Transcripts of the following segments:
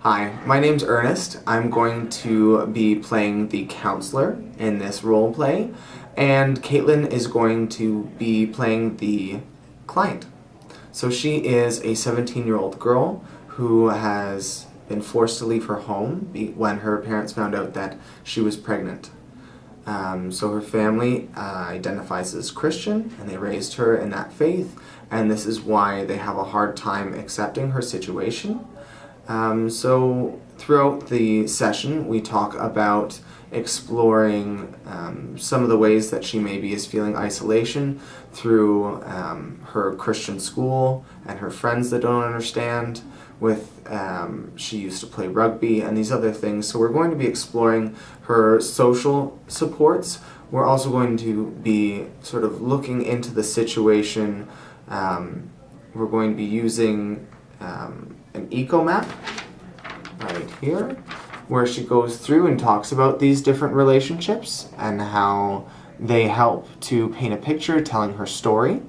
Hi, my name's Ernest. I'm going to be playing the counselor in this role play, and Kaitlyn is going to be playing the client. So she is a 17-year-old girl who has been forced to leave her home when her parents found out that she was pregnant. So her family identifies as Christian, and they raised her in that faith, and this is why they have a hard time accepting her situation. So throughout the session, we talk about exploring some of the ways that she maybe is feeling isolation through her Christian school and her friends that don't understand. She used to play rugby and these other things. So we're going to be exploring her social supports. We're also going to be sort of looking into the situation. We're going to be using an eco map right here, where she goes through and talks about these different relationships and how they help to paint a picture telling her story,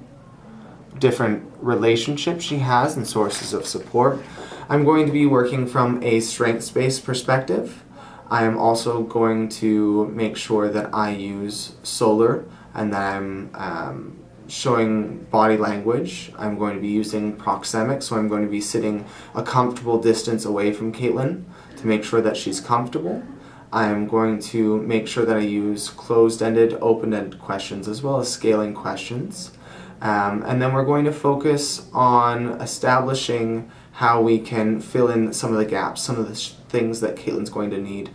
different relationships she has and sources of support. I'm going to be working from a strengths-based perspective. I am also going to make sure that I use solar and that I'm showing body language. I'm going to be using proxemics, so I'm going to be sitting a comfortable distance away from Kaitlyn to make sure that she's comfortable. I'm going to make sure that I use closed-ended, open-ended questions as well as scaling questions. And then we're going to focus on establishing how we can fill in some of the gaps, some of the things that Kaitlyn's going to need.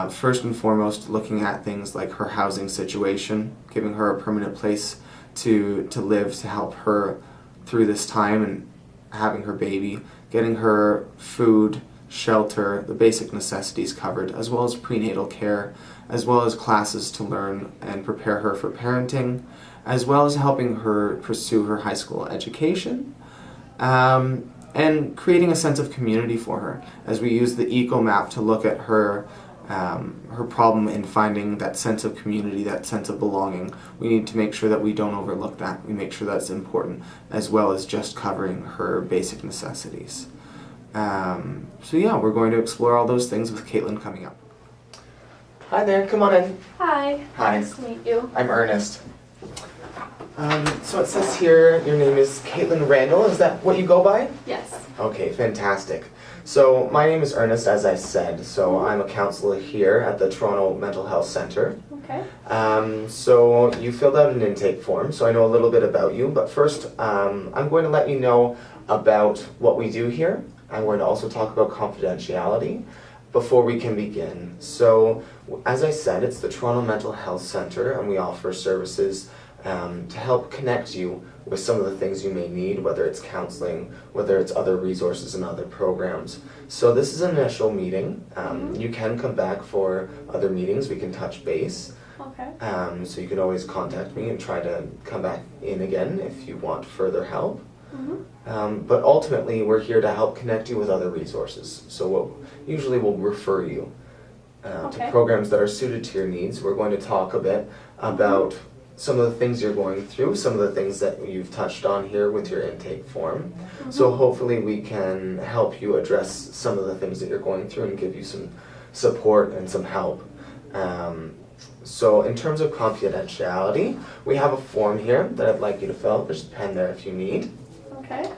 First and foremost, looking at things like her housing situation, giving her a permanent place to live, to help her through this time and having her baby, getting her food, shelter, the basic necessities covered, as well as prenatal care, as well as classes to learn and prepare her for parenting, as well as helping her pursue her high school education, and creating a sense of community for her as we use the eco map to look at her problem in finding that sense of community, that sense of belonging. We need to make sure that we don't overlook that. We make sure that's important, as well as just covering her basic necessities. So yeah, we're going to explore all those things with Kaitlyn coming up. Hi there, come on in. Hi. Hi. Nice to meet you. I'm Ernest. So it says here your name is Kaitlyn Randall. Is that what you go by? Yes. Okay, fantastic. So my name is Ernest, as I said. So I'm a counselor here at the Toronto Mental Health Centre. Okay. So you filled out an intake form, so I know a little bit about you. But first, I'm going to let you know about what we do here. I'm going to also talk about confidentiality before we can begin. So, as I said, it's the Toronto Mental Health Centre, and we offer services to help connect you with some of the things you may need, whether it's counseling, whether it's other resources and other programs. So this is an initial meeting. You can come back for other meetings. We can touch base. Okay. So you can always contact me and try to come back in again if you want further help. But ultimately, we're here to help connect you with other resources. So usually we'll refer you to programs that are suited to your needs. We're going to talk a bit about some of the things you're going through, some of the things that you've touched on here with your intake form. So hopefully we can help you address some of the things that you're going through and give you some support and some help. So in terms of confidentiality, we have a form here that I'd like you to fill out. There's a pen there if you need. Okay.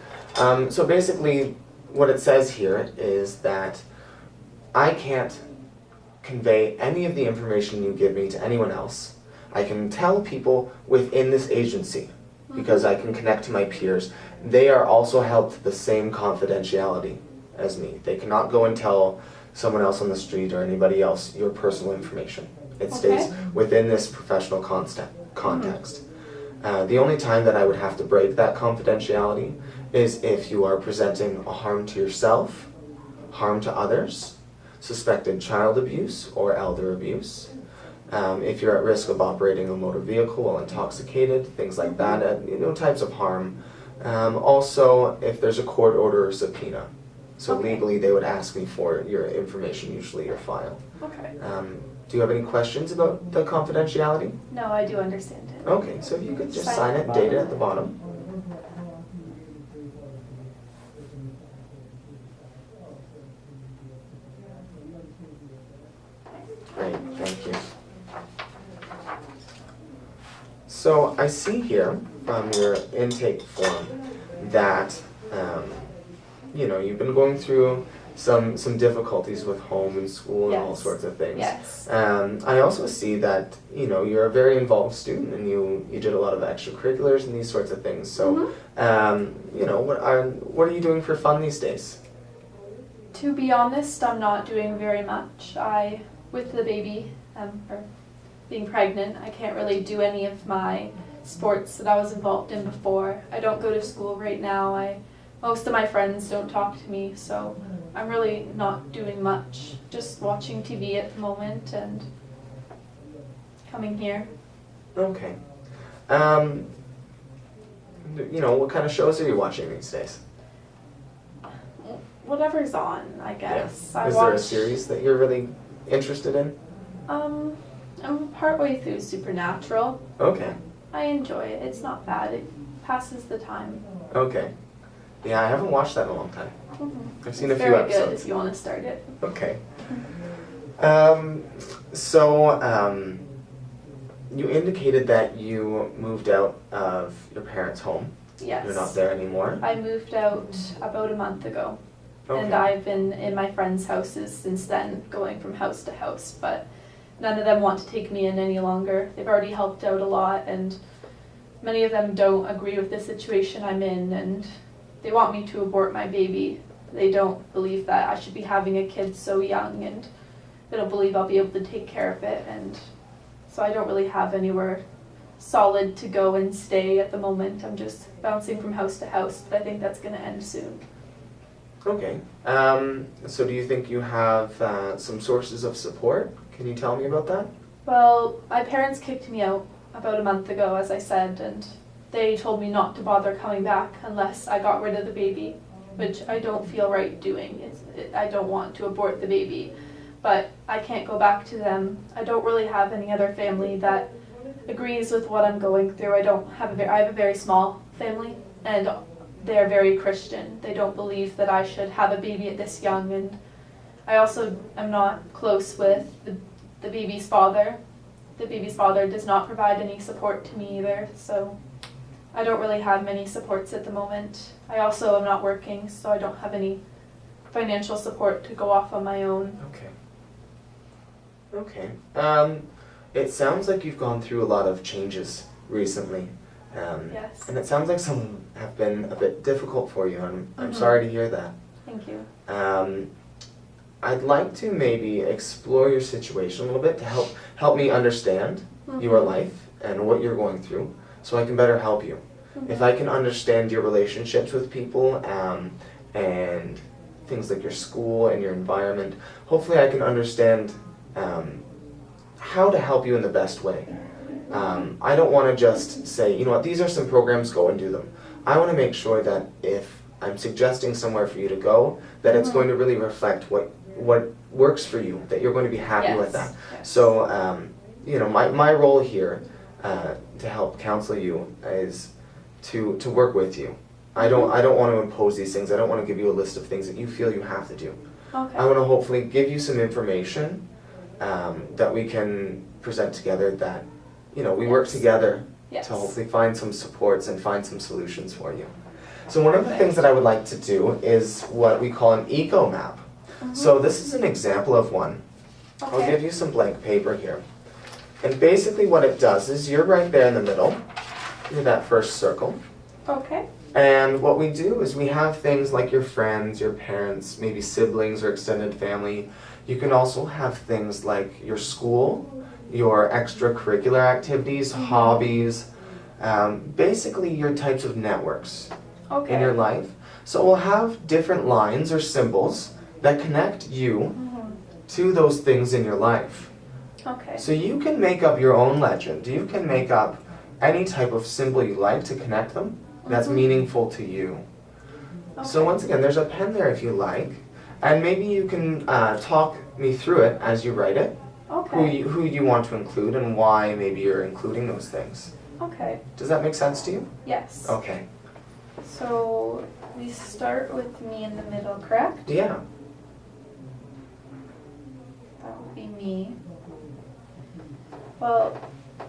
So basically what it says here is that I can't convey any of the information you give me to anyone else. I can tell people within this agency because I can connect to my peers. They are also held to the same confidentiality as me. They cannot go and tell someone else on the street or anybody else your personal information. It stays within this professional context. The only time that I would have to break that confidentiality is if you are presenting a harm to yourself, harm to others, suspected child abuse or elder abuse, if you're at risk of operating a motor vehicle while intoxicated, things like that, types of harm. Also, if there's a court order or subpoena. So legally they would ask me for your information, usually your file. Okay. Do you have any questions about the confidentiality? No, I do understand it. Okay, so if you could just sign it and date it at the bottom. Great, thank you. So I see here from your intake form that you've been going through some difficulties with home and school and all Yes. sorts of things. Yes. I also see that you're a very involved student and you did a lot of extracurriculars and these sorts of things. So what are you doing for fun these days? To be honest, I'm not doing very much. With the baby, or being pregnant, I can't really do any of my sports that I was involved in before. I don't go to school right now. Most of my friends don't talk to me, so I'm really not doing much. Just watching TV at the moment and coming here. Okay. What kind of shows are you watching these days? Whatever's on, I guess. Yeah. Is there a series that you're really interested in? I'm partway through Supernatural. Okay. I enjoy it. It's not bad. It passes the time. Okay. Yeah, I haven't watched that in a long time. Mm-hmm. I've seen a few Very episodes. good if you want to start it. Okay. You indicated that you moved out of your parents' home. Yes. You're not there anymore. I moved out about a month ago. Okay. And I've been in my friends' houses since then, going from house to house, but none of them want to take me in any longer. They've already helped out a lot, and many of them don't agree with the situation I'm in, and they want me to abort my baby. They don't believe that I should be having a kid so young, and they don't believe I'll be able to take care of it, and so I don't really have anywhere solid to go and stay at the moment. I'm just bouncing from house to house, but I think that's going to end soon. Okay. So do you think you have some sources of support? Can you tell me about that? Well, my parents kicked me out about a month ago, as I said, and they told me not to bother coming back unless I got rid of the baby, which I don't feel right doing. I don't want to abort the baby, but I can't go back to them. I don't really have any other family that agrees with what I'm going through. I have a very small family, and they're very Christian. They don't believe that I should have a baby at this young, and I also am not close with the baby's father. The baby's father does not provide any support to me either, so I don't really have many supports at the moment. I also am not working, so I don't have any financial support to go off on my own. Okay. It sounds like you've gone through a lot of changes recently. Yes. And it sounds like some have been a bit difficult for you, and I'm Mhm. sorry to hear that. Thank you. I'd like to maybe explore your situation a little bit to help me understand your life and what you're going through, so I can better help you. If I can understand your relationships with people and things like your school and your environment, hopefully I can understand how to help you in the best way. I don't want to just say, you know what, these are some programs, go and do them. I want to make sure that if I'm suggesting somewhere for you to go, that it's going to really reflect what works for you, that you're going to be happy with that. Yes. So, my role here to help counsel you is to work with you. I don't want to impose these things. I don't want to give you a list of things that you feel you have to do. Okay. I want to hopefully give you some information that we can present together, that we work together Yes. to hopefully find some supports and find some solutions for you. So one of the things that I would like to do is what we call an eco map. So this is an example of one. Okay. I'll give you some blank paper here. And basically what it does is you're right there in the middle, in that first circle. Okay. And what we do is we have things like your friends, your parents, maybe siblings or extended family. You can also have things like your school, your extracurricular activities, hobbies, basically your types of networks in your life. So we'll have different lines or symbols that connect you to those things in your life. Okay. So you can make up your own legend. You can make up any type of symbol you like to connect them that's meaningful to you. So once again, there's a pen there if you like, and maybe you can talk me through it as you write it. Okay. Who you want to include and why maybe you're including those things. Okay. Does that make sense to you? Yes. Okay. So we start with me in the middle, correct? Yeah. That would be me. Well,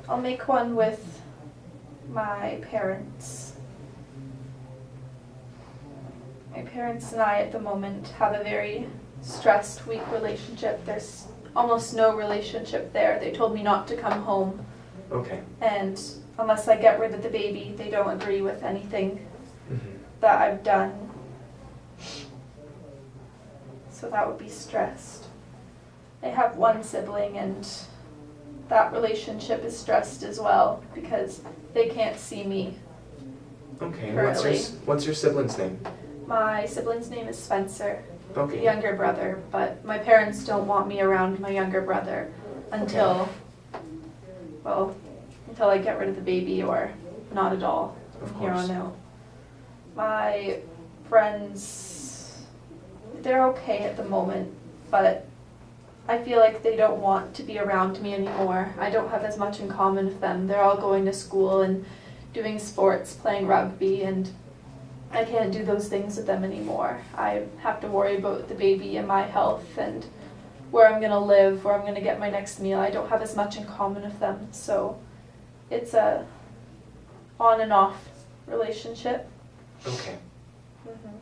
I'll make one with my parents. My parents and I at the moment have a very stressed, weak relationship. There's almost no relationship there. They told me not to come home. Okay. And unless I get rid of the baby, they don't agree with anything Mm-hmm. that I've done. So that would be stressed. I have one sibling and that relationship is stressed as well because they can't see me. Okay. Currently. What's your sibling's name? My sibling's name is Spencer, the Okay. younger brother, but my parents don't want me around my younger brother until, well, until I get rid of the baby or not at all Of from here course. on out. My friends, they're okay at the moment, but I feel like they don't want to be around me anymore. I don't have as much in common with them. They're all going to school and doing sports, playing rugby, and I can't do those things with them anymore. I have to worry about the baby and my health and where I'm going to live, where I'm going to get my next meal. I don't have as much in common with them, so it's a on and off relationship. Okay. Mm-hmm.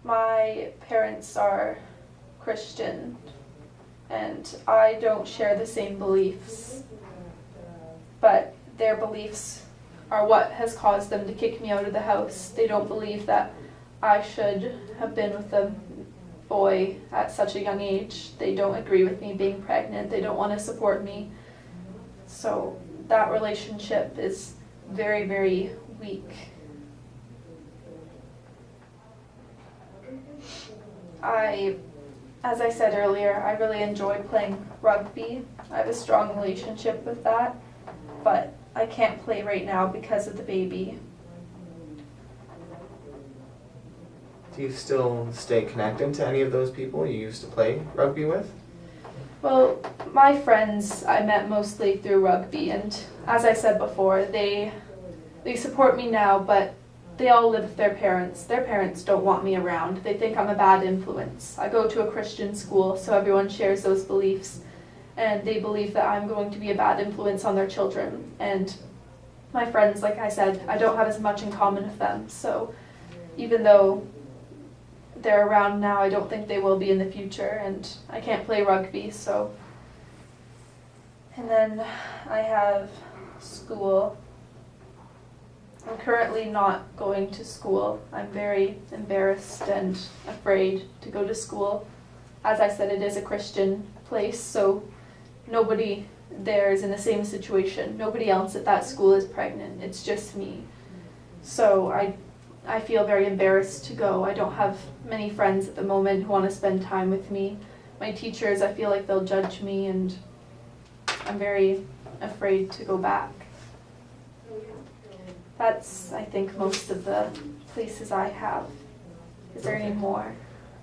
My parents are Christian, and I don't share the same beliefs, but their beliefs are what has caused them to kick me out of the house. They don't believe that I should have been with a boy at such a young age. They don't agree with me being pregnant. They don't want to support me. So that relationship is very, very weak. As I said earlier, I really enjoy playing rugby. I have a strong relationship with that, but I can't play right now because of the baby. Do you still stay connected to any of those people you used to play rugby with? Well, my friends I met mostly through rugby, and as I said before, they support me now, but they all live with their parents. Their parents don't want me around. They think I'm a bad influence. I go to a Christian school, so everyone shares those beliefs, and they believe that I'm going to be a bad influence on their children. And my friends, like I said, I don't have as much in common with them, so even though they're around now, I don't think they will be in the future, and I can't play rugby, so. And then I have school. I'm currently not going to school. I'm very embarrassed and afraid to go to school. As I said, it is a Christian place, so nobody there is in the same situation. Nobody else at that school is pregnant. It's just me. So I feel very embarrassed to go. I don't have many friends at the moment who want to spend time with me. My teachers, I feel like they'll judge me, and I'm very afraid to go back. That's, I think, most of the places I have. Is there any more?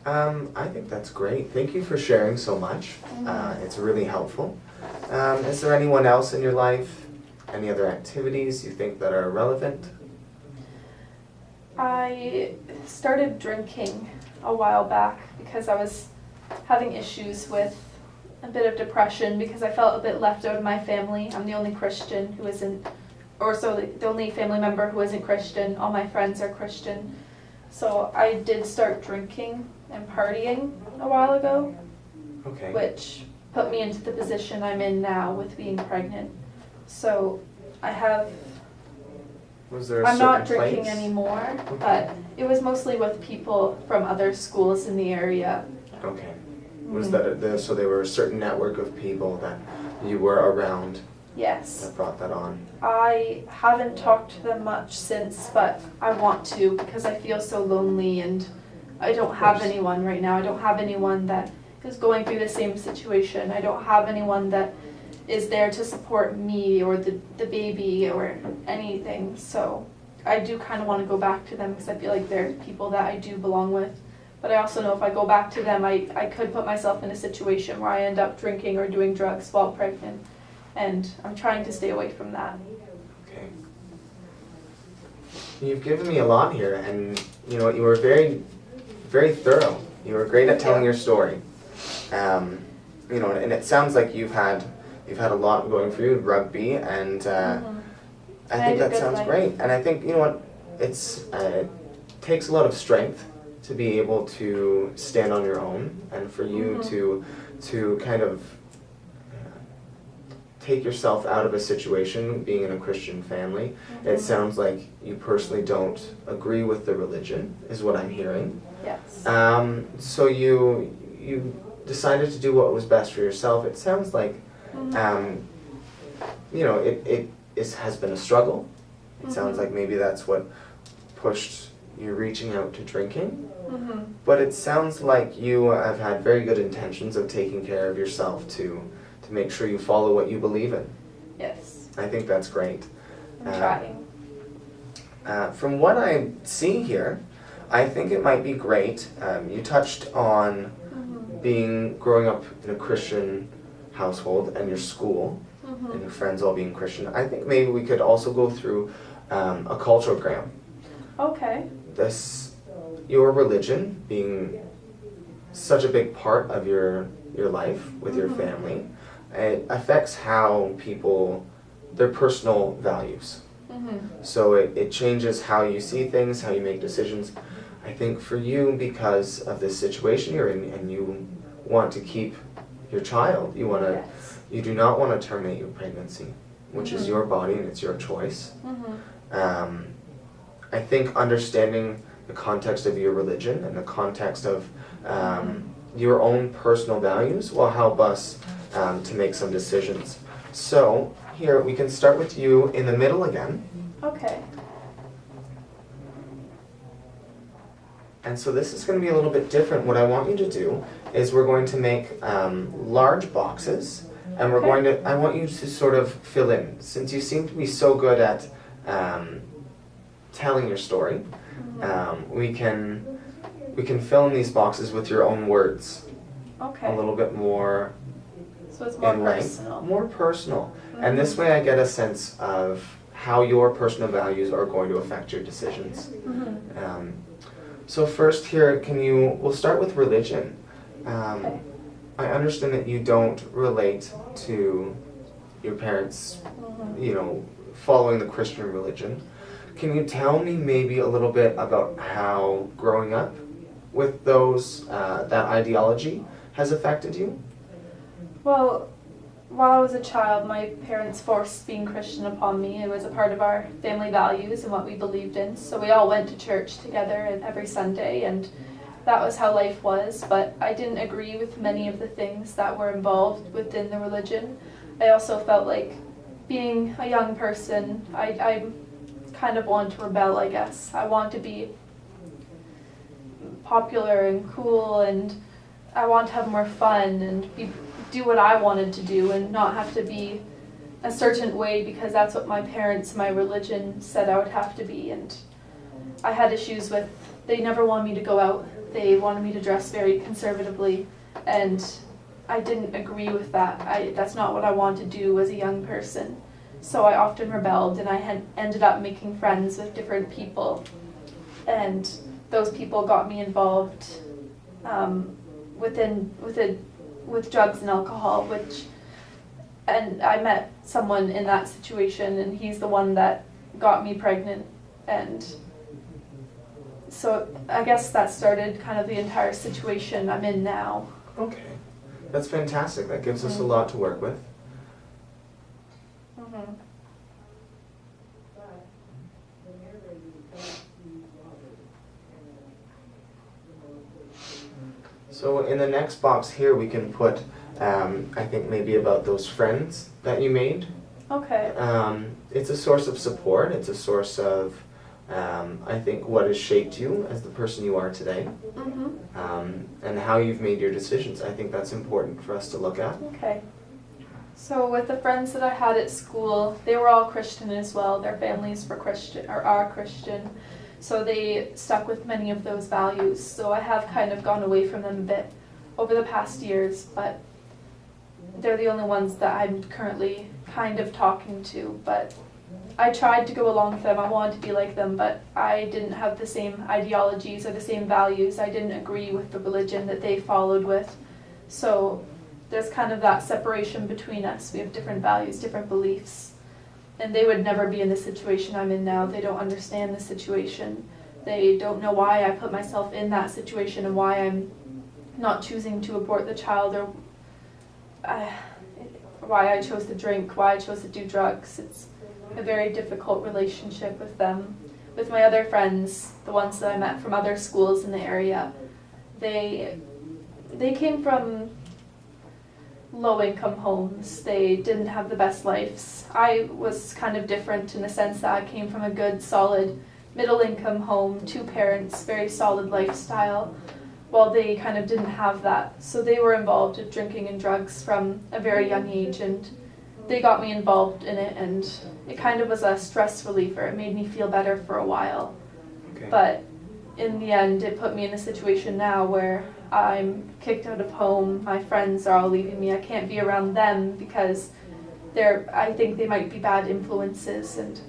I think that's great. Thank you for sharing so much. It's really helpful. Is there anyone else in your life, any other activities you think that are relevant? I started drinking a while back because I was having issues with a bit of depression because I felt a bit left out of my family. I'm the only Christian who isn't, or so the only family member who isn't Christian. All my friends are Christian. So I did start drinking and partying a while ago, Okay. which put me into the position I'm in now with being pregnant. So Was there a I'm not certain drinking place? anymore, but it was mostly with people from other schools in the area. Okay. Was that so there were a certain network of people that you were around Yes. that brought that on? I haven't talked to them much since, but I want to because I feel so lonely and I don't have anyone right now. I don't have anyone that is going through the same situation. I don't have anyone that is there to support me or the baby or anything. So I do kind of want to go back to them because I feel like they're people that I do belong with. But I also know if I go back to them, I could put myself in a situation where I end up drinking or doing drugs while pregnant. And I'm trying to stay away from that. Okay. You've given me a lot here, and you know you were very, very thorough. You were great at telling your story. you know, and it sounds like you've had a lot going for you, rugby, and I think that sounds great. And I think, you know what, it takes a lot of strength to be able to stand on your own, and for you to kind of take yourself out of a situation, being in a Christian family. It sounds like you personally don't agree with the religion, is what I'm hearing. Yes. So you decided to do what was best for yourself. It sounds like, you know, it has been a struggle. It sounds like maybe that's what pushed you reaching out to drinking. But it sounds like you have had very good intentions of taking care of yourself to make sure you follow what you believe in. Yes. I think that's great. I'm trying. From what I see here, I think it might be great. You touched on growing up in a Christian household and your school and your friends all being Christian. I think maybe we could also go through a culturegram. Okay. Your religion being such a big part of your life with your family, it affects how people, their personal values. So it changes how you see things, how you make decisions. I think for you, because of this situation you're in, and you want to keep your child, you do not want to terminate your pregnancy, which is your body and it's your choice. I think understanding the context of your religion and the context of your own personal values will help us to make some decisions. So here we can start with you in the middle again. Okay. And so this is going to be a little bit different. What I want you to do is we're going to make large boxes, and I want you to sort of fill in. Since you seem to be so good at telling your story, we can fill in these boxes with your own words. Okay. A little bit more. So it's more personal. More personal. And this way I get a sense of how your personal values are going to affect your decisions. So first here, we'll start with religion. Okay. I understand that you don't relate to your parents, you know, following the Christian religion. Can you tell me maybe a little bit about how growing up with that ideology has affected you? Well, while I was a child, my parents forced being Christian upon me. It was a part of our family values and what we believed in. So we all went to church together every Sunday, and that was how life was. But I didn't agree with many of the things that were involved within the religion. I also felt like, being a young person, I kind of want to rebel, I guess. I want to be popular and cool, and I want to have more fun and do what I wanted to do and not have to be a certain way because that's what my parents, my religion said I would have to be. And I had issues with, they never wanted me to go out. They wanted me to dress very conservatively, and I didn't agree with that. That's not what I wanted to do as a young person. So I often rebelled, and I had ended up making friends with different people, and those people got me involved with drugs and alcohol, and I met someone in that situation, and he's the one that got me pregnant, and so I guess that started kind of the entire situation I'm in now. Okay, that's fantastic. That gives us a lot to work with. So in the next box here we can put, I think maybe about those friends that you made. Okay. It's a source of support. It's a source of, I think, what has shaped you as the person you are today. And how you've made your decisions. I think that's important for us to look at. Okay. So with the friends that I had at school, they were all Christian as well. Their families were Christian, or are Christian. So they stuck with many of those values. So I have kind of gone away from them a bit over the past years, but they're the only ones that I'm currently kind of talking to. But I tried to go along with them. I wanted to be like them, but I didn't have the same ideologies or the same values. I didn't agree with the religion that they followed with. So there's kind of that separation between us. We have different values, different beliefs. And they would never be in the situation I'm in now. They don't understand the situation. They don't know why I put myself in that situation and why I'm not choosing to abort the child, or why I chose to drink, why I chose to do drugs. It's a very difficult relationship with them. With my other friends, the ones that I met from other schools in the area, they came from low-income homes. They didn't have the best lives. I was kind of different in the sense that I came from a good, solid, middle-income home, 2 parents, very solid lifestyle, while they kind of didn't have that. So they were involved with drinking and drugs from a very young age, and they got me involved in it, and it kind of was a stress reliever. It made me feel better for a while. Okay. But in the end, it put me in a situation now where I'm kicked out of home. My friends are all leaving me. I can't be around them because I think they might be bad influences, and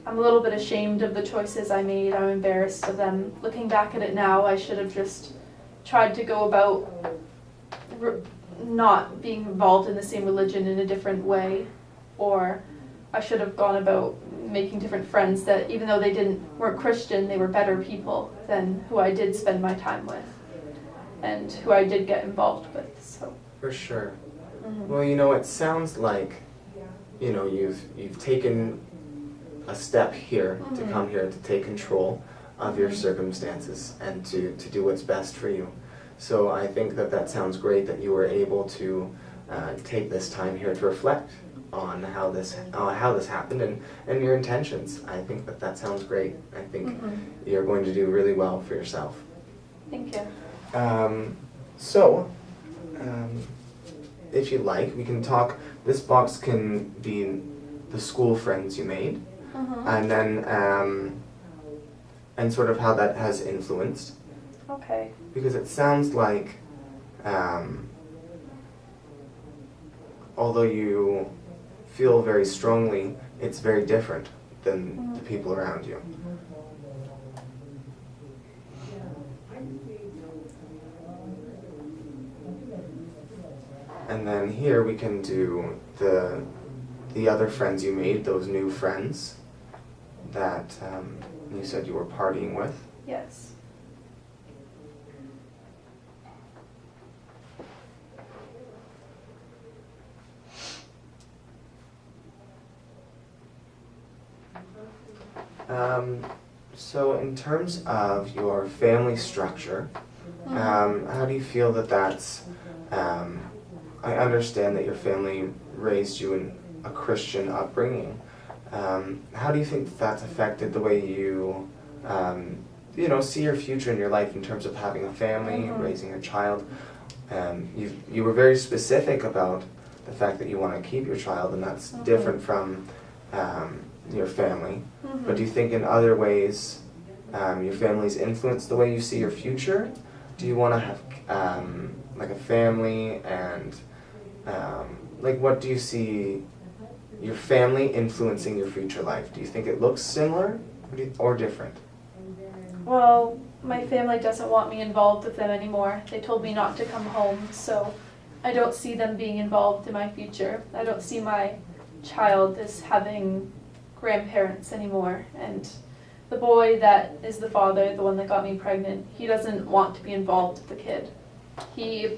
I'm a little bit ashamed of the choices I made. I'm embarrassed of them. Looking back at it now, I should have just tried to go about not being involved in the same religion in a different way, or I should have gone about making different friends that, even though they weren't Christian, they were better people than who I did spend my time with and who I did get involved with. So For sure. Well, it sounds like, you've taken a step here to come here to take control of your circumstances and to do what's best for you. So I think that sounds great that you were able to take this time here to reflect on how this happened and your intentions. I think that sounds great. I think you're going to do really well for yourself. Thank you. If you like, we can talk. This box can be the school friends you made, and then and sort of how that has influenced. Okay. Because it sounds like, although you feel very strongly, it's very different than the people around you. And then here we can do the other friends you made, those new friends that you said you were partying with. Yes. So in terms of your family structure, how do you feel that's, I understand that your family raised you in a Christian upbringing. How do you think that's affected the way you, see your future in your life in terms of having a family, raising a child? You were very specific about the fact that you want to keep your child, and that's different from your family. But do you think in other ways your family's influenced the way you see your future? Do you want to have like a family, and what do you see your family influencing your future life? Do you think it looks similar or different? Well, my family doesn't want me involved with them anymore. They told me not to come home, so I don't see them being involved in my future. I don't see my child as having grandparents anymore, and the boy that is the father, the one that got me pregnant, he doesn't want to be involved with the kid. He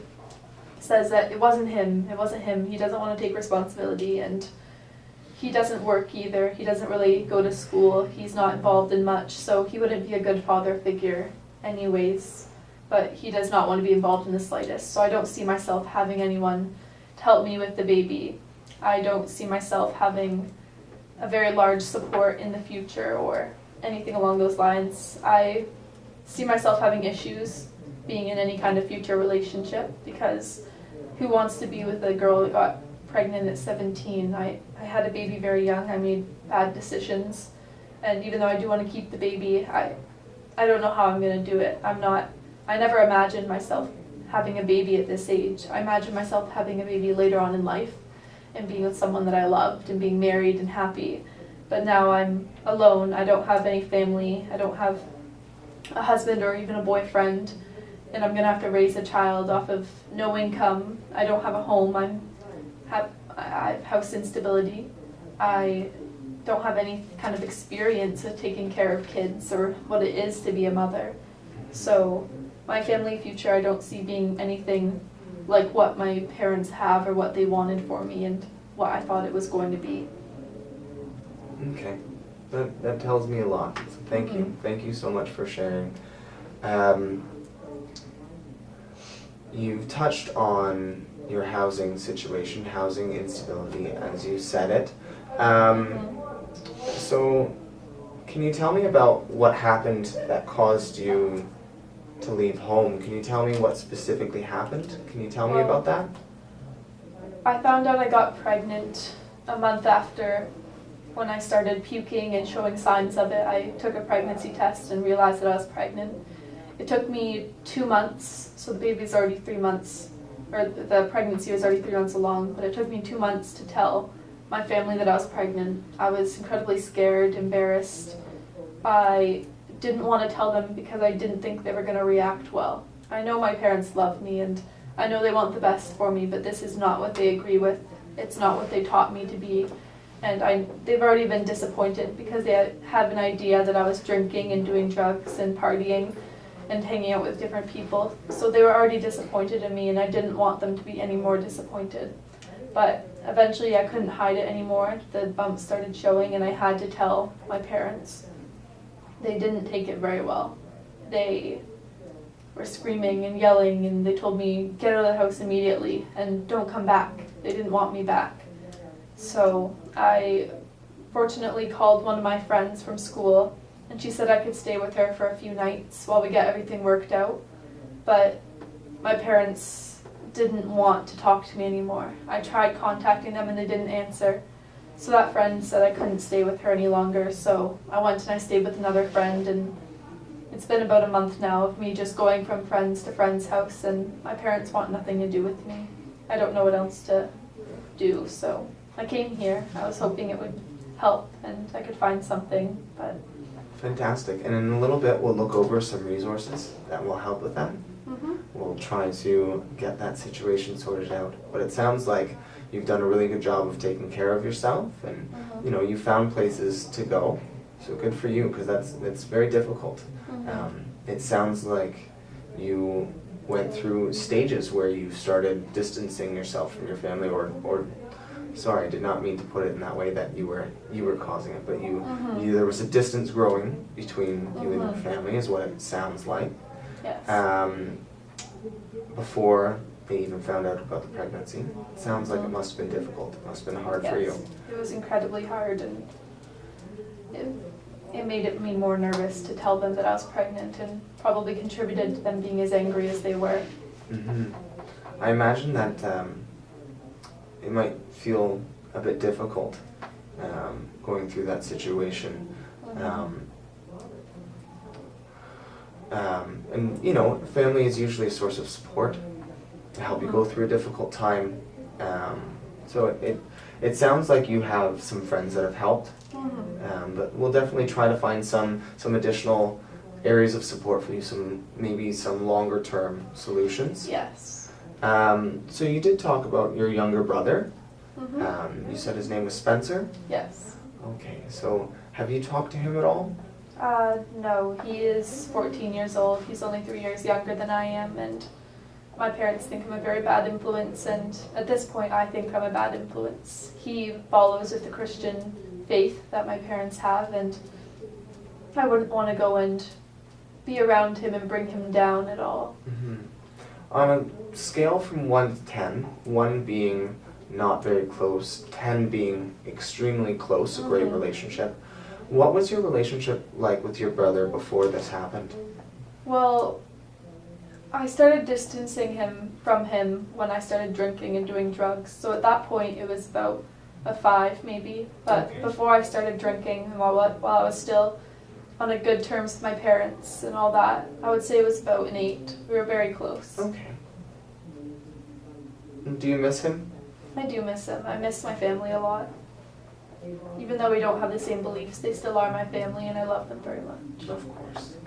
says that it wasn't him, he doesn't want to take responsibility, and he doesn't work either. He doesn't really go to school, he's not involved in much, so he wouldn't be a good father figure anyways, but he does not want to be involved in the slightest, so I don't see myself having anyone to help me with the baby. I don't see myself having a very large support in the future or anything along those lines. I see myself having issues being in any kind of future relationship, because who wants to be with a girl that got pregnant at 17? I had a baby very young. I made bad decisions, and even though I do want to keep the baby, I don't know how I'm going to do it. I never imagined myself having a baby at this age. I imagined myself having a baby later on in life and being with someone that I loved and being married and happy. But now I'm alone. I don't have any family. I don't have a husband or even a boyfriend. and I'm gonna have to raise a child off of no income. I don't have a home. I have house instability. I don't have any kind of experience of taking care of kids or what it is to be a mother. So my family future, I don't see being anything like what my parents have or what they wanted for me and what I thought it was going to be. Okay, that tells me a lot. So thank you so much for sharing. You've touched on your housing situation, housing instability, as you said it. So, can you tell me about what happened that caused you to leave home? Can you tell me what specifically happened? Can you tell me about that? I found out I got pregnant a month after when I started puking and showing signs of it. I took a pregnancy test and realized that I was pregnant. It took me 2 months, so the baby's already 3 months, or the pregnancy was already 3 months along, but it took me 2 months to tell my family that I was pregnant. I was incredibly scared, embarrassed. I didn't want to tell them because I didn't think they were going to react well. I know my parents love me and I know they want the best for me, but this is not what they agree with. It's not what they taught me to be. And they've already been disappointed because they had an idea that I was drinking and doing drugs and partying and hanging out with different people. So they were already disappointed in me and I didn't want them to be any more disappointed. But eventually I couldn't hide it anymore. The bumps started showing and I had to tell my parents. They didn't take it very well. They were screaming and yelling and they told me, get out of the house immediately and don't come back. They didn't want me back. So I fortunately called one of my friends from school and she said I could stay with her for a few nights while we get everything worked out. But my parents didn't want to talk to me anymore. I tried contacting them and they didn't answer. So that friend said I couldn't stay with her any longer, so I went and I stayed with another friend, and it's been about a month now of me just going from friends to friend's house, and my parents want nothing to do with me. I don't know what else to do, so I came here. I was hoping it would help and I could find something, but... Fantastic. And in a little bit, we'll look over some resources that will help with that. We'll try to get that situation sorted out. But it sounds like you've done a really good job of taking care of yourself, and you know, you found places to go. So good for you, because that's very difficult. It sounds like you went through stages where you started distancing yourself from your family, or sorry, I did not mean to put it in that way that you were causing it, but there was a distance growing between you and your family, is what it sounds like. Yes. Before they even found out about the pregnancy. It sounds like it must have been difficult. It must have been hard for you. It was incredibly hard, and it made me more nervous to tell them that I was pregnant, and probably contributed to them being as angry as they were. I imagine that it might feel a bit difficult going through that situation. And you know, family is usually a source of support to help you go through a difficult time. So it sounds like you have some friends that have helped, but we'll definitely try to find some additional areas of support for you, maybe some longer term solutions. Yes. So you did talk about your younger brother. You said his name was Spencer? Yes. Okay, so have you talked to him at all? No, he is 14 years old. He's only 3 years younger than I am, and my parents think I'm a very bad influence, and at this point I think I'm a bad influence. He follows with the Christian faith that my parents have, and I wouldn't want to go and be around him and bring him down at all. On a scale from 1 to 10, 1 being not very close, 10 being extremely close, a great relationship, what was your relationship like with your brother before this happened? Well, I started distancing from him when I started drinking and doing drugs. So at that point it was about a 5 maybe. But before I started drinking and while I was still on a good terms with my parents and all that, I would say it was about an 8. We were very close. Okay. Do you miss him? I do miss him. I miss my family a lot. Even though we don't have the same beliefs, they still are my family and I love them very much. Of course.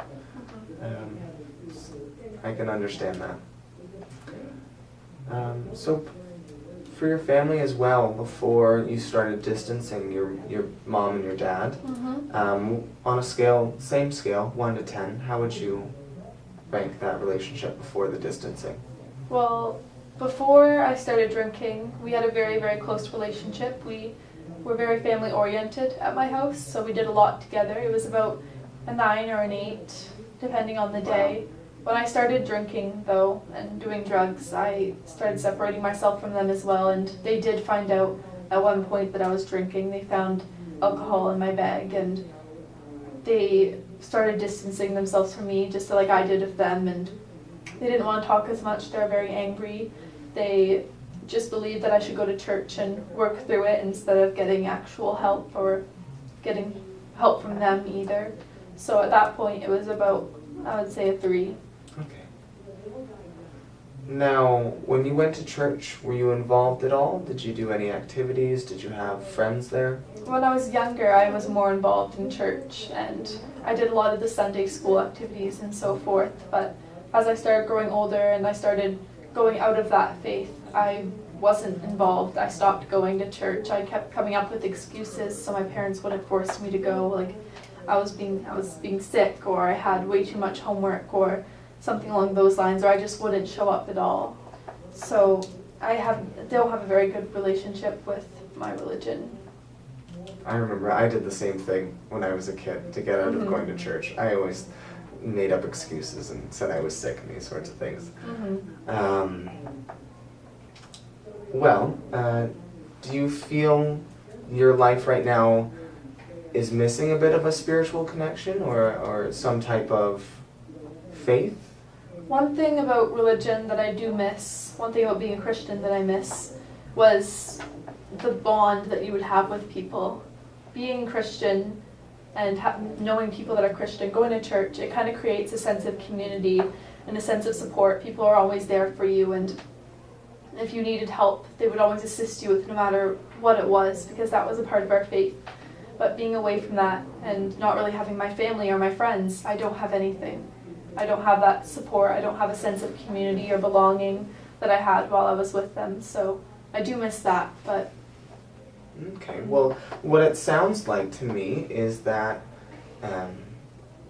I can understand that. So for your family as well, before you started distancing your mom and your dad, on a scale, same scale, 1 to 10, how would you rank that relationship before the distancing? Well, before I started drinking, we had a very, very close relationship. We were very family oriented at my house, so we did a lot together. It was about a 9 or an 8, depending on the day. When I started drinking, though, and doing drugs, I started separating myself from them as well, and they did find out at one point that I was drinking. They found alcohol in my bag, and they started distancing themselves from me, just like I did of them, and they didn't want to talk as much. They were very angry. They just believed that I should go to church and work through it instead of getting actual help or getting help from them either. So at that point, it was about, I would say, a 3. Okay. Now, when you went to church, were you involved at all? Did you do any activities? Did you have friends there? When I was younger, I was more involved in church, and I did a lot of the Sunday school activities and so forth. But as I started growing older and I started going out of that faith, I wasn't involved. I stopped going to church. I kept coming up with excuses so my parents wouldn't force me to go. Like I was being sick, or I had way too much homework, or something along those lines, or I just wouldn't show up at all. So I don't have a very good relationship with my religion. I remember I did the same thing when I was a kid to get out of going to church. I always made up excuses and said I was sick and these sorts of things. Do you feel your life right now is missing a bit of a spiritual connection or some type of faith? One thing about religion that I do miss, one thing about being a Christian that I miss, was the bond that you would have with people. Being Christian and knowing people that are Christian, going to church, it kind of creates a sense of community and a sense of support. People are always there for you, and if you needed help, they would always assist you with no matter what it was, because that was a part of our faith. But being away from that and not really having my family or my friends, I don't have anything. I don't have that support. I don't have a sense of community or belonging that I had while I was with them. So I do miss that, but... Okay, well, what it sounds like to me is that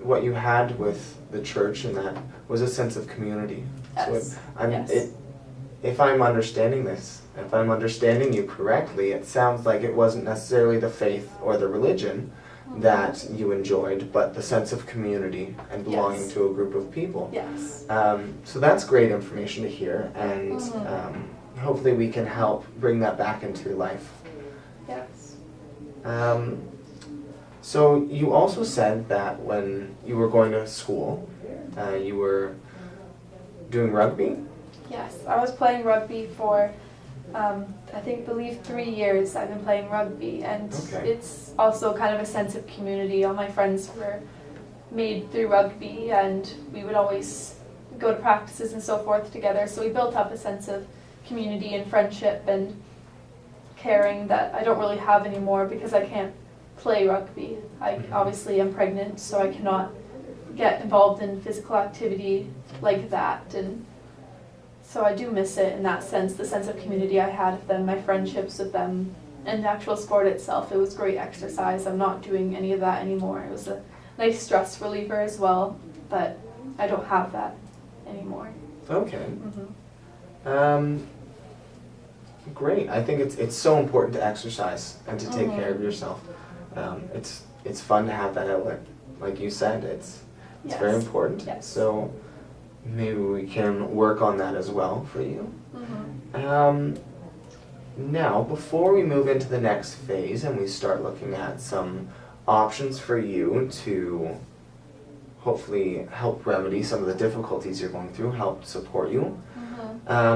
what you had with the church and that was a sense of community. Yes. So if I'm understanding this, if I'm understanding you correctly, it sounds like it wasn't necessarily the faith or the religion that you enjoyed, but the sense of community and belonging to a group of people. Yes. So that's great information to hear, and hopefully we can help bring that back into your life. Yes. So you also said that when you were going to school, you were doing rugby? Yes, I was playing rugby for, believe 3 years I've been playing rugby, and it's also kind of a sense of community. All my friends were made through rugby, and we would always go to practices and so forth together, so we built up a sense of community and friendship and caring that I don't really have anymore because I can't play rugby. I obviously am pregnant, so I cannot get involved in physical activity like that, and so I do miss it in that sense, the sense of community I had with them, my friendships with them, and the actual sport itself. It was great exercise. I'm not doing any of that anymore. It was a nice stress reliever as well, but I don't have that anymore. Okay. Great. I think it's so important to exercise and to take care of yourself. It's fun to have that outlet, like you said. It's very important. Yes. So maybe we can work on that as well for you. Now, before we move into the next phase and we start looking at some options for you to hopefully help remedy some of the difficulties you're going through, help support you,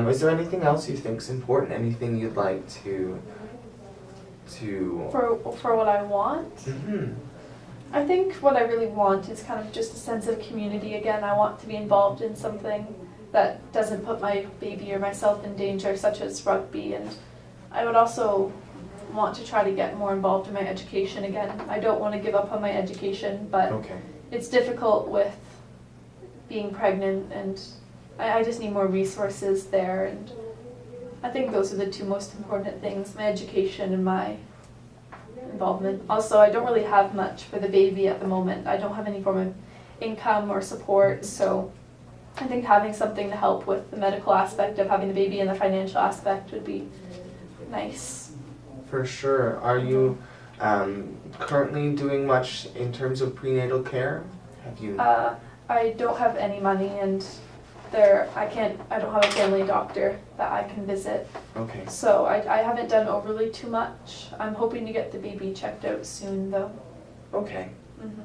is there anything else you think is important? Anything you'd like to For what I want? I think what I really want is kind of just a sense of community again. I want to be involved in something that doesn't put my baby or myself in danger, such as rugby, and I would also want to try to get more involved in my education again. I don't want to give up on my education, but it's difficult with being pregnant and I just need more resources there, and I think those are the two most important things, my education and my involvement. Also, I don't really have much for the baby at the moment. I don't have any form of income or support, so I think having something to help with the medical aspect of having the baby and the financial aspect would be nice. For sure. Are you currently doing much in terms of prenatal care? Have you? I don't have any money, and I don't have a family doctor that I can visit. Okay. So I haven't done overly too much. I'm hoping to get the baby checked out soon though. Okay. Mm-hmm.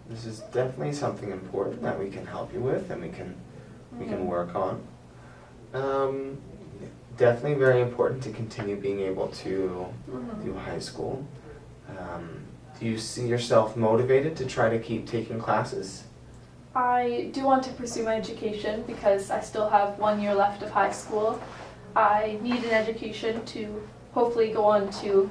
This is definitely something important that we can help you with and we can work on. Definitely very important to continue being able to do high school. Do you see yourself motivated to try to keep taking classes? I do want to pursue my education because I still have 1 year left of high school. I need an education to hopefully go on to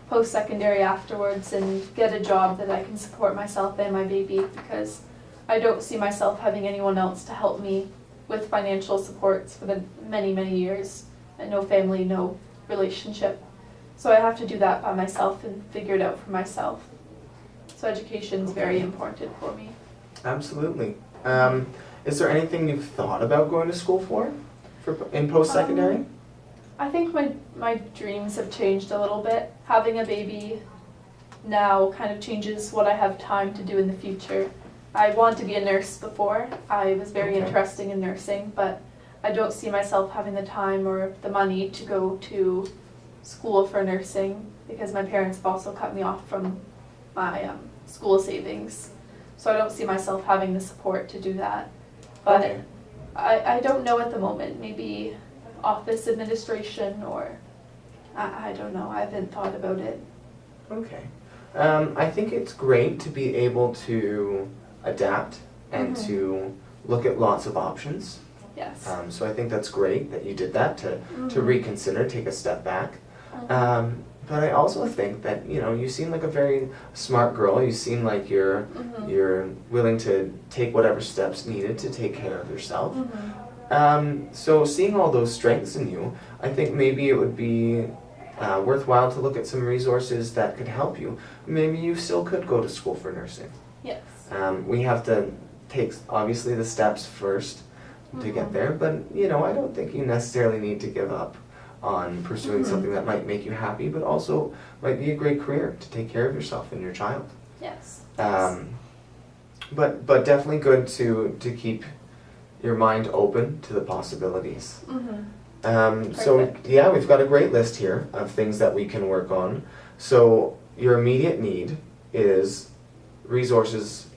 post-secondary afterwards and get a job that I can support myself and my baby, because I don't see myself having anyone else to help me with financial supports for the many, many years. And no family, no relationship. So I have to do that by myself and figure it out for myself. So education is very important for me. Absolutely. Is there anything you've thought about going to school for in post-secondary? I think my dreams have changed a little bit. Having a baby now kind of changes what I have time to do in the future. I wanted to be a nurse before. I was very interested in nursing, but I don't see myself having the time or the money to go to school for nursing because my parents have also cut me off from my school savings. So I don't see myself having the support to do that. But I don't know at the moment. Maybe office administration or I don't know. I haven't thought about it. Okay. I think it's great to be able to adapt and to look at lots of options. Yes. So I think that's great that you did that to reconsider, take a step back. But I also think that you seem like a very smart girl. You seem like you're willing to take whatever steps needed to take care of yourself. So seeing all those strengths in you, I think maybe it would be worthwhile to look at some resources that could help you. Maybe you still could go to school for nursing. Yes. We have to take obviously the steps first to get there, but I don't think you necessarily need to give up on pursuing something that might make you happy, but also might be a great career to take care of yourself and your child. Yes. But definitely good to keep your mind open to the possibilities. So yeah, we've got a great list here of things that we can work on. So your immediate need is resources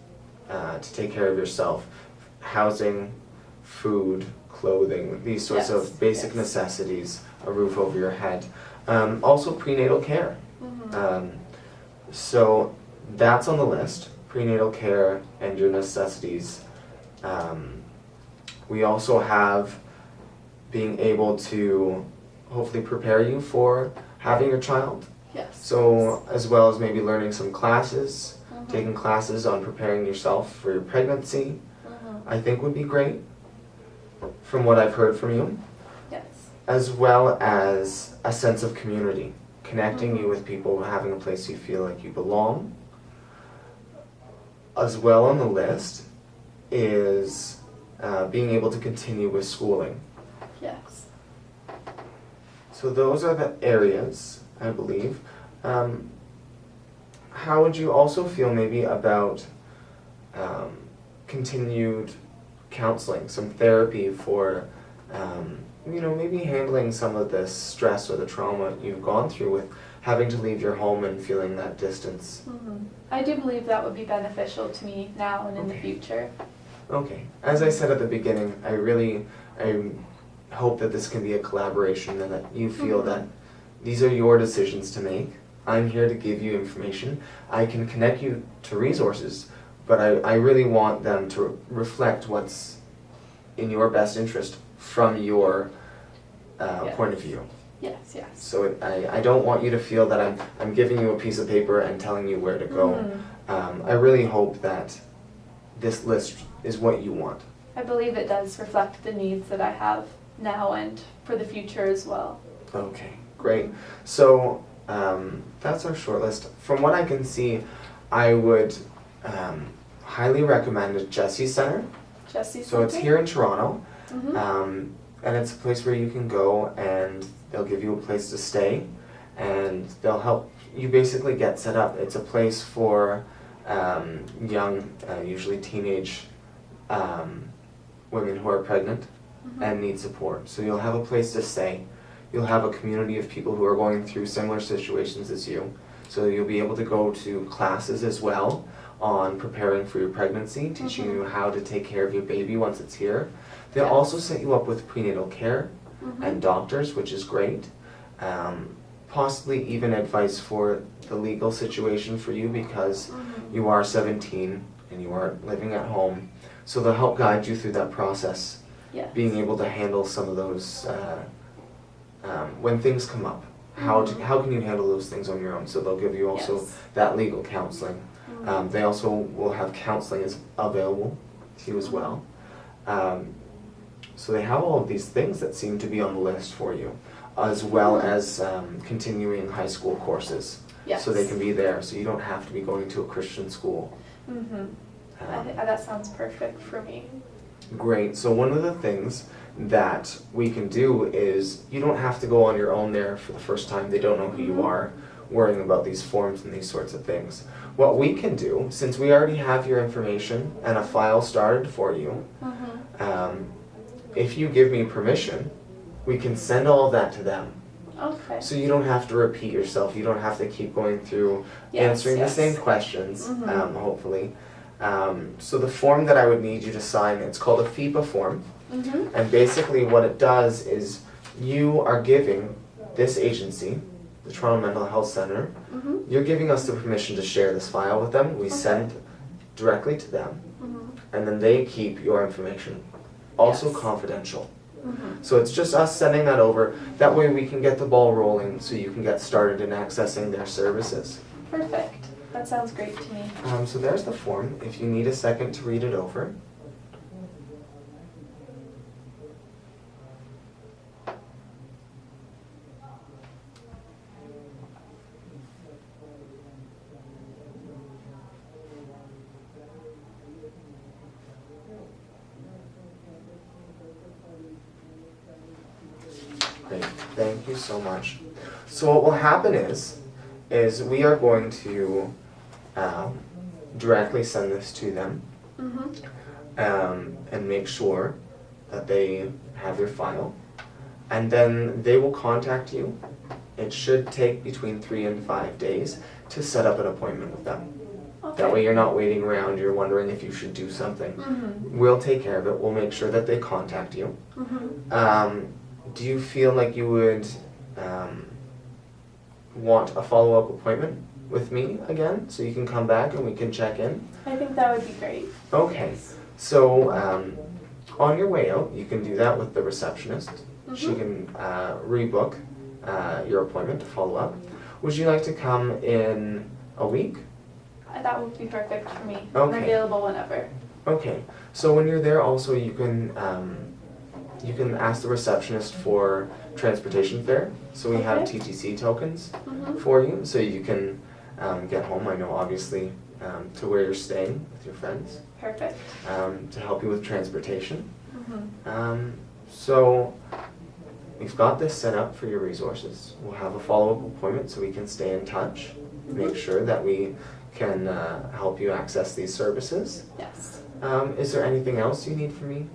to take care of yourself, housing, food, clothing, these sorts of basic necessities, a roof over your head. Also prenatal care. So that's on the list, prenatal care and your necessities. We also have being able to hopefully prepare you for having your child. Yes. So as well as maybe learning some classes, taking classes on preparing yourself for your pregnancy, I think would be great from what I've heard from you. Yes. As well as a sense of community, connecting you with people, having a place you feel like you belong. As well on the list is being able to continue with schooling. Yes. So those are the areas, I believe. How would you also feel maybe about continued counseling, some therapy for maybe handling some of this stress or the trauma you've gone through with having to leave your home and feeling that distance? I do believe that would be beneficial to me now and in the future. Okay. As I said at the beginning, I hope that this can be a collaboration and that you feel that these are your decisions to make. I'm here to give you information. I can connect you to resources, but I really want them to reflect what's in your best interest from your point of view. Yes, yes. So I don't want you to feel that I'm giving you a piece of paper and telling you where to go. I really hope that this list is what you want. I believe it does reflect the needs that I have now and for the future as well. Okay, great. So that's our short list. From what I can see, I would highly recommend Jesse Center. Jesse So it's here in Toronto, Mm-hmm. and it's a place where you can go and they'll give you a place to stay and they'll help you basically get set up. It's a place for young, usually teenage women who are pregnant and need support. So you'll have a place to stay. You'll have a community of people who are going through similar situations as you. So you'll be able to go to classes as well on preparing for your pregnancy, teaching you how to take care of your baby once it's here. They'll also set you up with prenatal care and doctors, which is great. Possibly even advice for the legal situation for you because you are 17 and you are living at home. So they'll help guide you through that process, Yes. being able to handle some of those when things come up. How can you handle those things on your own? So they'll give you also Yes. that legal counseling. They also will have counseling as available to you as well. So they have all of these things that seem to be on the list for you, as well as continuing high school courses. Yes. So they can be there, so you don't have to be going to a Christian school. That sounds perfect for me. Great. So one of the things that we can do is you don't have to go on your own there for the first time. They don't know who you are, worrying about these forms and these sorts of things. What we can do, since we already have your information and a file started for you, if you give me permission, we can send all of that to them. Okay. So you don't have to repeat yourself. You don't have to keep going through answering the same questions, hopefully. So the form that I would need you to sign, it's called a FIPA form. And basically what it does is you are giving this agency, the Toronto Mental Health Center, you're giving us the permission to share this file with them. We send directly to them. And then they keep your information, also confidential. So it's just us sending that over. That way we can get the ball rolling so you can get started in accessing their services. Perfect. That sounds great to me. So there's the form. If you need a second to read it over. Great, thank you so much. So what will happen is we are going to directly send this to them and make sure that they have your file. And then they will contact you. It should take between 3 and 5 days to set up an appointment with them. That way you're not waiting around, you're wondering if you should do something. We'll take care of it, we'll make sure that they contact you. Do you feel like you would want a follow-up appointment with me again, so you can come back and we can check in? I think that would be great. Okay, so on your way out, you can do that with the receptionist. She can rebook your appointment to follow up. Would you like to come in a week? That would be perfect for me. Okay. I'm available whenever. Okay, so when you're there also you can ask the receptionist for transportation fare. So we have TTC tokens for you, so you can get home, I know obviously, to where you're staying with your friends. Perfect. To help you with transportation. So we've got this set up for your resources. We'll have a follow-up appointment so we can stay in touch, make sure that we can help you access these services. Yes. Is there anything else you need from me?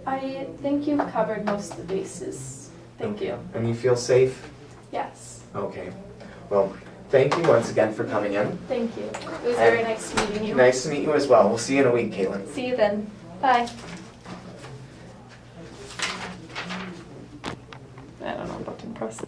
I think you've covered most of the bases. Thank you. And you feel safe? Yes. Okay. Well, thank you once again for coming in. Thank you. It was very nice meeting you. Nice to meet you as well. We'll see you in a week, Kaitlyn. See you then. Bye. I don't know what button press.